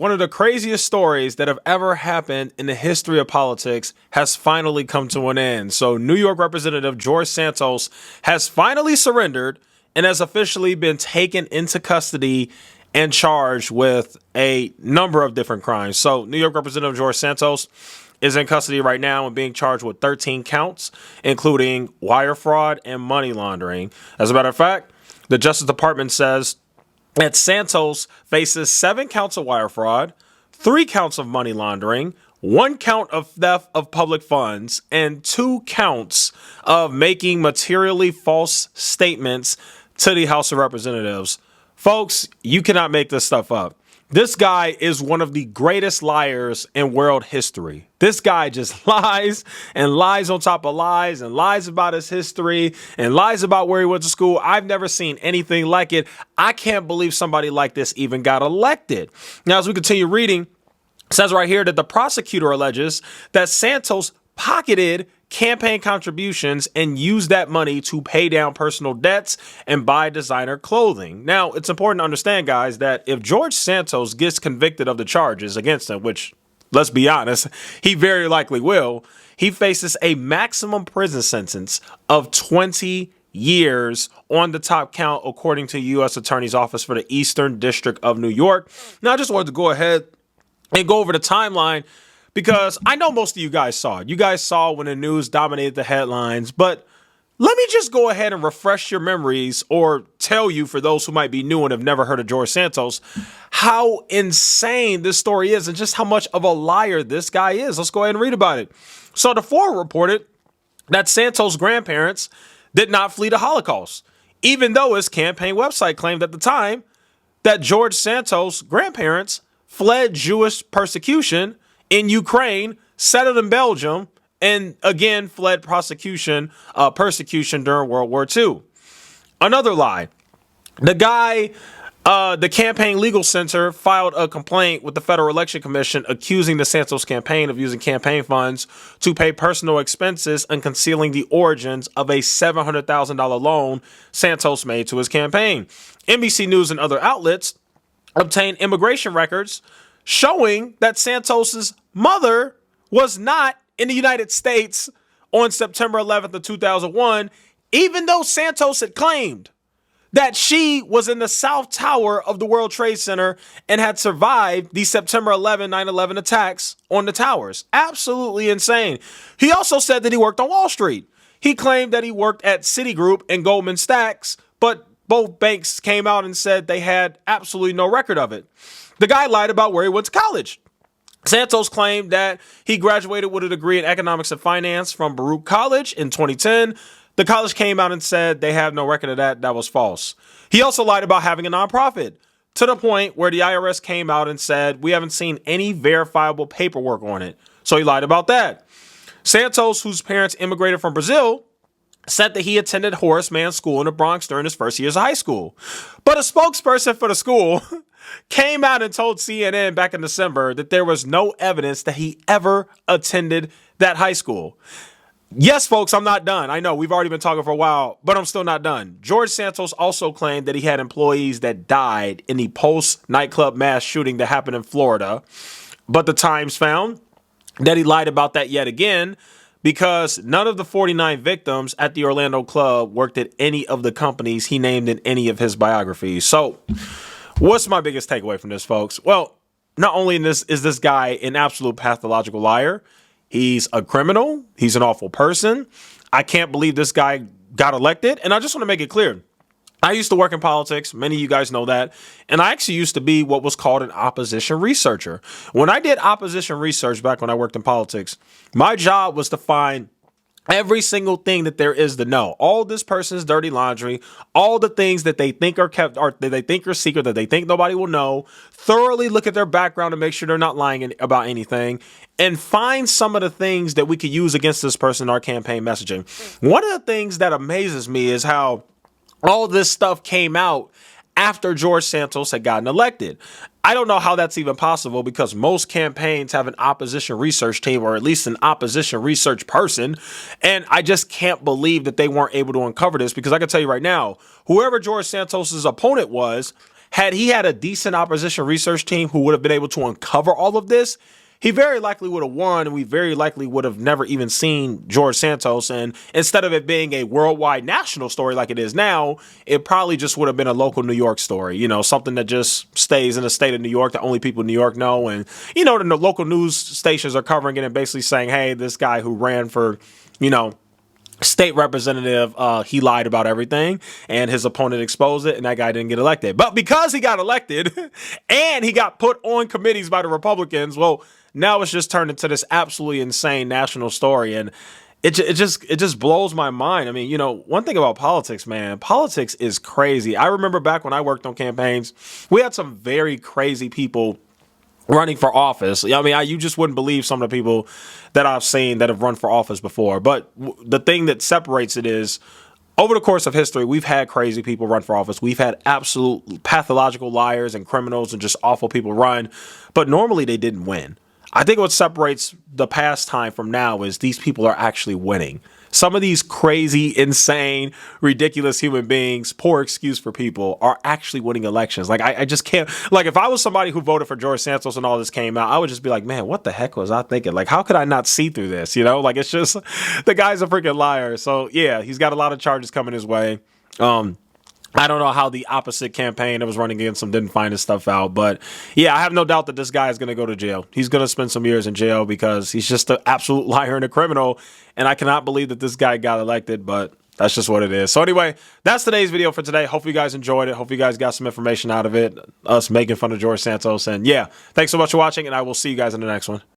One of the craziest stories that have ever happened in the history of politics has finally come to an end. So, New York Representative George Santos has finally surrendered and has officially been taken into custody and charged with a number of different crimes. So, New York Representative George Santos is in custody right now and being charged with 13 counts, including wire fraud and money laundering. As a matter of fact, the Justice Department says that Santos faces 7 counts of wire fraud, 3 counts of money laundering, 1 count of theft of public funds, and 2 counts of making materially false statements to the House of Representatives. Folks, you cannot make this stuff up. This guy is one of the greatest liars in world history. This guy just lies and lies on top of lies and lies about his history and lies about where he went to school. I've never seen anything like it. I can't believe somebody like this even got elected. Now, as we continue reading, it says right here that the prosecutor alleges that Santos pocketed campaign contributions and use that money to pay down personal debts and buy designer clothing. Now, it's important to understand, guys, that if George Santos gets convicted of the charges against him, which, let's be honest, he very likely will, he faces a maximum prison sentence of 20 years on the top count, according to U.S. Attorney's Office for the Eastern District of New York. Now, I just wanted to go ahead and go over the timeline, because I know most of you guys saw it. You guys saw when the news dominated the headlines, but let me just go ahead and refresh your memories, or tell you, for those who might be new and have never heard of George Santos, how insane this story is and just how much of a liar this guy is. Let's go ahead and read about it. So the Forum reported that Santos' grandparents did not flee the Holocaust, even though his campaign website claimed at the time that George Santos' grandparents fled Jewish persecution in Ukraine, settled in Belgium, and again fled persecution during World War II. Another lie. The Campaign Legal Center filed a complaint with the Federal Election Commission accusing the Santos campaign of using campaign funds to pay personal expenses and concealing the origins of a $700,000 loan Santos made to his campaign. NBC News and other outlets obtained immigration records showing that Santos's mother was not in the United States on September 11th of 2001, even though Santos had claimed that she was in the South Tower of the World Trade Center and had survived the September 11, 9/11 attacks on the towers. Absolutely insane. He also said that he worked on Wall Street. He claimed that he worked at Citigroup and Goldman Sachs, but both banks came out and said they had absolutely no record of it. The guy lied about where he went to college. Santos claimed that he graduated with a degree in economics and finance from Baruch College in 2010. The college came out and said they have no record of that. That was false. He also lied about having a nonprofit, to the point where the IRS came out and said, we haven't seen any verifiable paperwork on it. So he lied about that. Santos, whose parents immigrated from Brazil, said that he attended Horace Mann School in the Bronx during his first years of high school. But a spokesperson for the school came out and told CNN back in December that there was no evidence that he ever attended that high school. Yes, folks, I'm not done. I know we've already been talking for a while, but I'm still not done. George Santos also claimed that he had employees that died in the Pulse nightclub mass shooting that happened in Florida. But the Times found that he lied about that yet again, because none of the 49 victims at the Orlando club worked at any of the companies he named in any of his biographies. So what's my biggest takeaway from this, folks? Well, not only is this guy an absolute pathological liar, he's a criminal. He's an awful person. I can't believe this guy got elected. And I just want to make it clear. I used to work in politics. Many of you guys know that. And I actually used to be what was called an opposition researcher. When I did opposition research back when I worked in politics, my job was to find every single thing that there is to know. All this person's dirty laundry, all the things that they think are kept, or that they think are secret, that they think nobody will know, thoroughly look at their background and make sure they're not lying about anything, and find some of the things that we could use against this person in our campaign messaging. One of the things that amazes me is how all this stuff came out after George Santos had gotten elected. I don't know how that's even possible, because most campaigns have an opposition research team, or at least an opposition research person. And I just can't believe that they weren't able to uncover this, because I can tell you right now, whoever George Santos's opponent was Had he had a decent opposition research team who would have been able to uncover all of this, he very likely would have won, and we very likely would have never even seen George Santos. And instead of it being a worldwide national story like it is now, it probably just would have been a local New York story, you know, something that just stays in the state of New York that only people in New York know. And, you know, the local news stations are covering it and basically saying, hey, this guy who ran for, you know, state representative, he lied about everything and his opponent exposed it and that guy didn't get elected. But because he got elected and he got put on committees by the Republicans, well, now it's just turned into this absolutely insane national story. And it just blows my mind. I mean, you know, one thing about politics, man, politics is crazy. I remember back when I worked on campaigns, we had some very crazy people running for office. I mean, you just wouldn't believe some of the people that I've seen that have run for office before. But the thing that separates it is, over the course of history, we've had crazy people run for office. We've had absolute pathological liars and criminals and just awful people run. But normally they didn't win. I think what separates the past time from now is these people are actually winning. Some of these crazy, insane, ridiculous human beings, poor excuse for people, are actually winning elections. Like, I just can't. Like, if I was somebody who voted for George Santos and all this came out, I would just be like, man, what the heck was I thinking? Like, how could I not see through this? You know, like, it's just, the guy's a freaking liar. So, yeah, he's got a lot of charges coming his way. I don't know how the opposite campaign that was running against him didn't find his stuff out. But, yeah, I have no doubt that this guy is going to go to jail. He's going to spend some years in jail because he's just an absolute liar and a criminal. And I cannot believe that this guy got elected, but that's just what it is. So, anyway, that's today's video for today. Hope you guys enjoyed it. Hope you guys got some information out of it, us making fun of George Santos. And, yeah, thanks so much for watching, and I will see you guys in the next one.